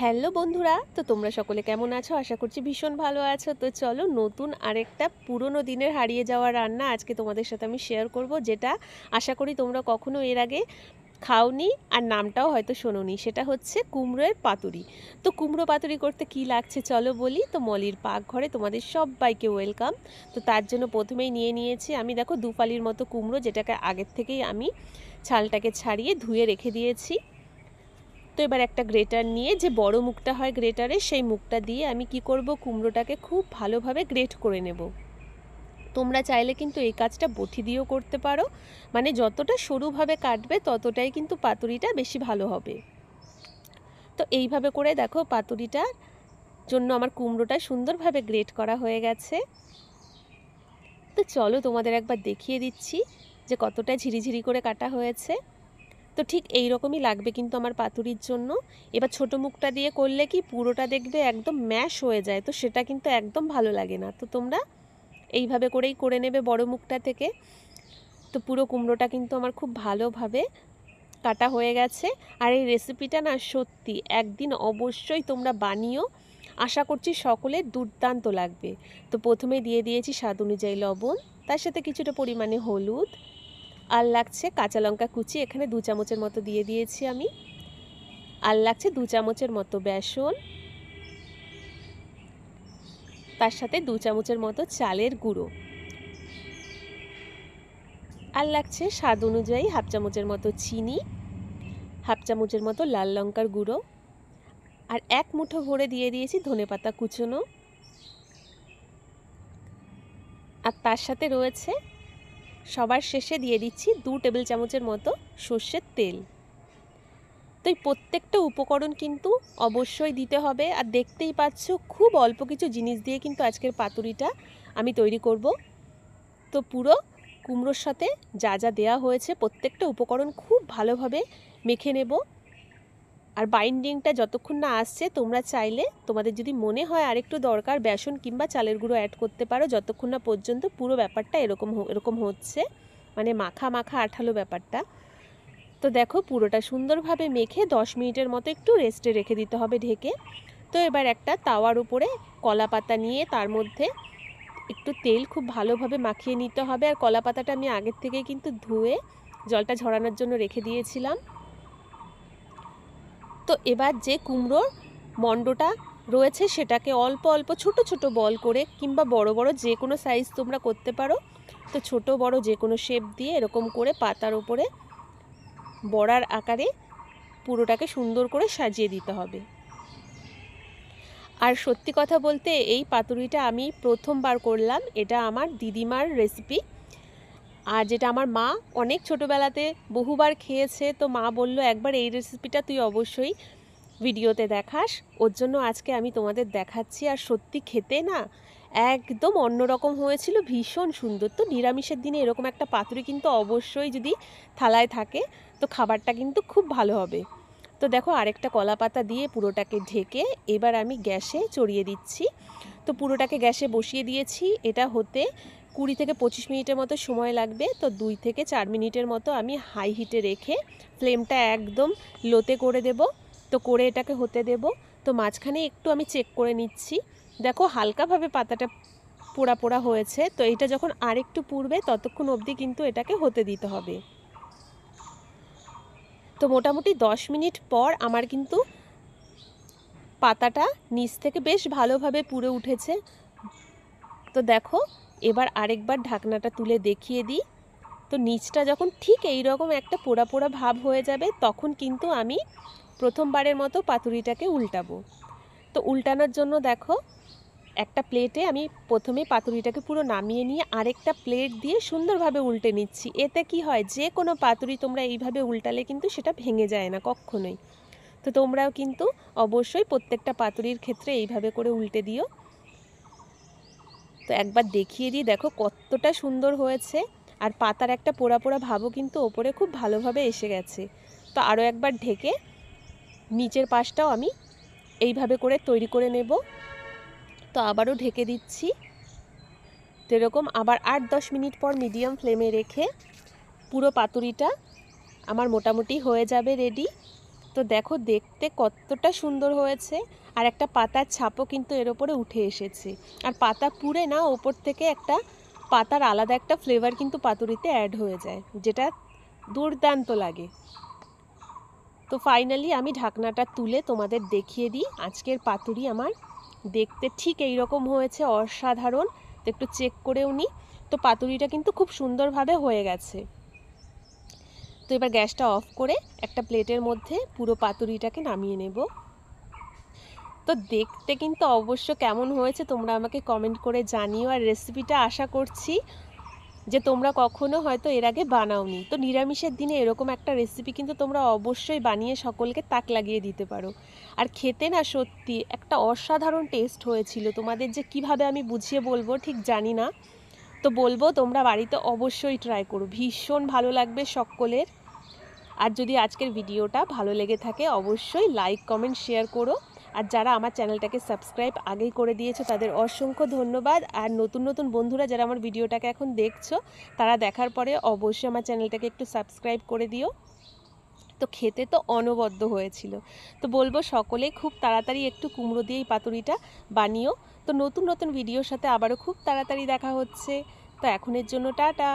Hello বন্ধুরা, তো তোমরা সকলে কেমন আছো? আশা করছি ভীষণ ভালো আছো। তো চলো নতুন আরেকটা পুরনো দিনের হারিয়ে যাওয়া রান্না আজকে তোমাদের সাথে আমি শেয়ার করব, যেটা আশা করি তোমরা কখনো এর আগে খাওনি আর নামটাও হয়তো শোনোনি। সেটা হচ্ছে কুমড়োর পাতুরি। তো কুমড়ো পাতুরি করতে কি লাগছে চলো বলি। তো মলির পাকঘরে তোমাদের সবাইকে ওয়েলকাম। তো তার জন্য প্রথমেই নিয়ে নিয়েছি আমি, দেখো, দুফালির মতো কুমড়ো, যেটাকে আগের থেকেই আমি ছালটাকে ছাড়িয়ে ধুয়ে রেখে দিয়েছি। তো এবার একটা গ্রেটার নিয়ে, যে বড় মুখটা হয় গ্রেটারে, সেই মুখটা দিয়ে আমি কি করব, কুমড়োটাকে খুব ভালোভাবে গ্রেট করে নেব। তোমরা চাইলে কিন্তু এই কাজটা বটি দিয়েও করতে পারো, মানে যতটা সরুভাবে কাটবে ততটাই কিন্তু পাতুরিটা বেশি ভালো হবে। তো এইভাবে করে দেখো, পাতুরিটার জন্য আমার কুমড়োটা সুন্দরভাবে গ্রেট করা হয়ে গেছে। তো চলো তোমাদের একবার দেখিয়ে দিচ্ছি যে কতটা ঝিরিঝিরি করে কাটা হয়েছে। তো ঠিক এই রকমই লাগবে কিন্তু আমার পাতুরির জন্য। এবার ছোট মুখটা দিয়ে করলে কি পুরোটা দেখবে একদম ম্যাশ হয়ে যায়, তো সেটা কিন্তু একদম ভালো লাগে না। তো তোমরা এইভাবে করেই করে নেবে বড় মুখটা থেকে। তো পুরো কুমড়োটা কিন্তু আমার খুব ভালোভাবে কাটা হয়ে গেছে। আর এই রেসিপিটা না সত্যি একদিন অবশ্যই তোমরা বানিও, আশা করছি সকলের দুর্দান্ত লাগবে। তো প্রথমে দিয়ে দিয়েছি স্বাদ অনুযায়ী লবণ, তার সাথে কিছুটা পরিমাণে হলুদ, আর লাগছে কাঁচা লঙ্কা কুচি, এখানে 2 চামচের মতো দিয়ে দিয়েছি আমি। আর লাগছে 2 চামচের মতো বেসন, তার সাথে 2 চামচের মতো চালের গুঁড়ো, আর লাগছে স্বাদ অনুযায়ী হাফ চামচের মতো চিনি, হাফ চামচের মতো লাল লঙ্কার গুঁড়ো, আর 1 মুঠো ভরে দিয়ে দিয়েছি ধনেপাতা কুচনো, আর তার সাথে রয়েছে সবার শেষে দিয়ে দিচ্ছি 2 টেবিল চামচের মতো সর্ষের তেল। তো এই প্রত্যেকটা উপকরণ কিন্তু অবশ্যই দিতে হবে। আর দেখতেই পাচ্ছ খুব অল্প কিছু জিনিস দিয়ে কিন্তু আজকের পাতুরিটা আমি তৈরি করব। তো পুরো কুমড়োর সাথে যা যা দেয়া হয়েছে প্রত্যেকটা উপকরণ খুব ভালোভাবে মেখে নেব। আর বাইন্ডিংটা যতক্ষণ না আসছে, তোমরা চাইলে তোমাদের যদি মনে হয় আরেকটু দরকার, বেসন কিংবা চালের গুঁড়ো অ্যাড করতে পারো, যতক্ষণ না পর্যন্ত পুরো ব্যাপারটা এরকম হচ্ছে, মানে মাখা মাখা আঠালো ব্যাপারটা। তো দেখো পুরোটা সুন্দরভাবে মেখে 10 মিনিটের মতো একটু রেস্টে রেখে দিতে হবে ঢেকে। তো এবার একটা তাওয়ার উপরে কলা পাতা নিয়ে তার মধ্যে একটু তেল খুব ভালোভাবে মাখিয়ে নিতে হবে। আর কলা পাতাটা আমি আগের থেকেই কিন্তু ধুয়ে জলটা ঝরানোর জন্য রেখে দিয়েছিলাম। তো এবার যে কুমড়োর মণ্ডটা রয়েছে সেটাকে অল্প অল্প ছোট ছোট বল করে, কিংবা বড় বড় যে কোনো সাইজ তোমরা করতে পারো, তো ছোট বড় যে কোনো শেপ দিয়ে এরকম করে পাতার উপরে বড়ার আকারে পুরোটাকে সুন্দর করে সাজিয়ে দিতে হবে। আর সত্যি কথা বলতে এই পাতুরিটা আমি প্রথমবার করলাম, এটা আমার দিদিমার রেসিপি। আর যেটা আমার মা অনেক ছোটোবেলাতে বহুবার খেয়েছে। তো মা বলল একবার এই রেসিপিটা তুই অবশ্যই ভিডিওতে দেখাস, ওর জন্য আজকে আমি তোমাদের দেখাচ্ছি। আর সত্যি খেতে না একদম অন্যরকম হয়েছিল, ভীষণ সুন্দর। তো নিরামিষের দিনে এরকম একটা পাতুরি কিন্তু অবশ্যই যদি থালায় থাকে, তো খাবারটা কিন্তু খুব ভালো হবে। তো দেখো আরেকটা কলা পাতা দিয়ে পুরোটাকে ঢেকে এবার আমি গ্যাসে চড়িয়ে দিচ্ছি। তো পুরোটাকে গ্যাসে বসিয়ে দিয়েছি, এটা হতে 20 থেকে 25 মিনিটের মতো সময় লাগবে। তো 2 থেকে 4 মিনিটের মতো আমি হাই হিটে রেখে ফ্লেমটা একদম লোতে করে দেব। তো করে এটাকে হতে দেব। তো মাঝখানে একটু আমি চেক করে নিচ্ছি, দেখো হালকাভাবে পাতাটা পোড়া পোড়া হয়েছে। তো এটা যখন আরেকটু পুড়বে ততক্ষণ অবধি কিন্তু এটাকে হতে দিতে হবে। তো মোটামুটি 10 মিনিট পর আমার কিন্তু পাতাটা নিচ থেকে বেশ ভালোভাবে পুড়ে উঠেছে। তো দেখো এবার আরেকবার ঢাকনাটা তুলে দেখিয়ে দিই। তো নিচটা যখন ঠিক এই রকম একটা পোড়া পোড়া ভাব হয়ে যাবে, তখন কিন্তু আমি প্রথমবারের মতো পাতুরিটাকে উল্টাবো। তো উল্টানোর জন্য দেখো একটা প্লেটে আমি প্রথমে পাতুরিটাকে পুরো নামিয়ে নিয়ে আরেকটা প্লেট দিয়ে সুন্দরভাবে উল্টে নিচ্ছি। এতে কি হয়, যে কোনো পাতুরি তোমরা এইভাবে উল্টালে কিন্তু সেটা ভেঙে যায় না কখনোই। তো তোমরাও কিন্তু অবশ্যই প্রত্যেকটা পাতুরির ক্ষেত্রে এইভাবে করে উল্টে দিও। তো একবার দেখিয়ে দিই, দেখো কতটা সুন্দর হয়েছে। আর পাতার একটা পোড়া পোড়া ভাবও কিন্তু ওপরে খুব ভালোভাবে এসে গেছে। তো আরও একবার ঢেকে নিচের পাশটাও আমি এইভাবে করে তৈরি করে নেব। তো আবারও ঢেকে দিচ্ছি। তো এরকম আবার 8-10 মিনিট পর মিডিয়াম ফ্লেমে রেখে পুরো পাতুরিটা আমার মোটামুটি হয়ে যাবে রেডি। তো দেখো দেখতে কতটা সুন্দর হয়েছে, আর একটা পাতার ছাপও কিন্তু এর ওপরে উঠে এসেছে। আর পাতা পুড়ে না, ওপর থেকে একটা পাতার আলাদা একটা ফ্লেভার কিন্তু পাতুরিতে অ্যাড হয়ে যায়, যেটা দুর্দান্ত লাগে। তো ফাইনালি আমি ঢাকনাটা তুলে তোমাদের দেখিয়ে দিই। আজকের পাতুরি আমার দেখতে ঠিক এই রকম হয়েছে, অসাধারণ। তো একটু চেক করেও নিই। তো পাতুরিটা কিন্তু খুব সুন্দরভাবে হয়ে গেছে। তো এবার গ্যাসটা অফ করে একটা প্লেটের মধ্যে পুরো পাতুরিটাকে নামিয়ে নেব। তো দেখতে কিন্তু অবশ্য কেমন হয়েছে তোমরা আমাকে কমেন্ট করে জানিও। আর রেসিপিটা আশা করছি যে তোমরা কখনো হয়তো এর আগে বানাওনি। তো নিরামিষের দিনে এরকম একটা রেসিপি কিন্তু তোমরা অবশ্যই বানিয়ে সকলকে তাক লাগিয়ে দিতে পারো। আর খেতে না সত্যি একটা অসাধারণ টেস্ট হয়েছিল। তোমাদের যে কিভাবে আমি বুঝিয়ে বলবো ঠিক জানি না। তো বলবো তোমরা বাড়িতে অবশ্যই ট্রাই করো, ভীষণ ভালো লাগবে সকলের। আর যদি আজকের ভিডিওটা ভালো লেগে থাকে অবশ্যই লাইক কমেন্ট শেয়ার করো। আর যারা আমার চ্যানেলটাকে সাবস্ক্রাইব আগেই করে দিয়েছো তাদের অসংখ্য ধন্যবাদ। আর নতুন নতুন বন্ধুরা যারা আমার ভিডিওটাকে এখন দেখছো, তারা দেখার পরে অবশ্যই আমার চ্যানেলটাকে একটু সাবস্ক্রাইব করে দিও। তো খেতে তো অনবদ্য হয়েছিল। তো বলবো সকলেই খুব তাড়াতাড়ি একটু কুমড়ো দিয়ে এই পাতুরিটা বানিও। তো নতুন নতুন ভিডিওর সাথে আবারও খুব তাড়াতাড়ি দেখা হচ্ছে। তো এখনের জন্য টাটা।